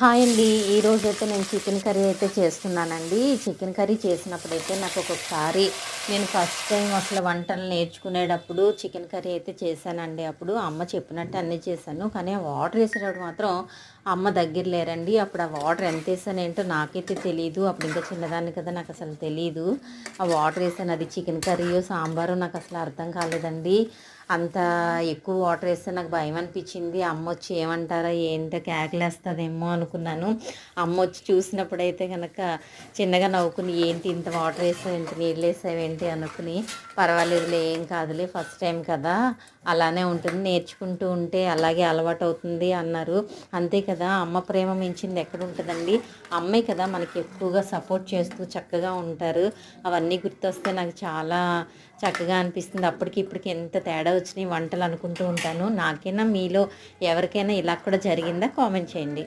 Hi అండి. ఈరోజైతే నేను చికెన్ కర్రీ అయితే చేస్తున్నానండి. చికెన్ కర్రీ చేసినప్పుడైతే నాకు ఒక్కొక్కసారి నేను ఫస్ట్ టైం అసలు వంటలు నేర్చుకునేటప్పుడు చికెన్ కర్రీ అయితే చేశానండి. అప్పుడు అమ్మ చెప్పినట్టు అన్నీ చేశాను. కానీ ఆ వాటర్ వేసేటప్పుడు మాత్రం అమ్మ దగ్గర లేరండి. అప్పుడు ఆ వాటర్ ఎంత వేసాను ఏంటో నాకైతే తెలీదు. అప్పుడు ఇంకా చిన్నదాన్ని కదా, నాకు అసలు తెలీదు. ఆ వాటర్ వేసాను, అది చికెన్ కర్రీయో సాంబారో నాకు అసలు అర్థం కాలేదండి. అంత ఎక్కువ వాటర్ వేస్తే నాకు భయం అనిపించింది. అమ్మ వచ్చి ఏమంటారా ఏంటో కేకలేస్తుందేమో అనుకున్నాను. అమ్మ వచ్చి చూసినప్పుడైతే కనుక చిన్నగా నవ్వుకుని, ఏంటి ఇంత వాటర్ వేసావేంటి, నీళ్ళు వేసావేంటి అనుకుని, పర్వాలేదులే ఏం కాదులే ఫస్ట్ టైం కదా, అలానే ఉంటుంది, నేర్చుకుంటూ ఉంటే అలాగే అలవాటు అవుతుంది అన్నారు. అంతే కదా, అమ్మ ప్రేమ మించింది ఎక్కడ ఉంటుందండి. అమ్మే కదా మనకి ఎక్కువగా సపోర్ట్ చేస్తూ చక్కగా ఉంటారు. అవన్నీ గుర్తొస్తే నాకు చాలా చక్కగా అనిపిస్తుంది. అప్పటికి ఇప్పటికి ఎంత తేడా వచ్చినాయి వంటలు అనుకుంటూ ఉంటాను. నాకైనా మీలో ఎవరికైనా ఇలా కూడా జరిగిందా? కామెంట్ చేయండి.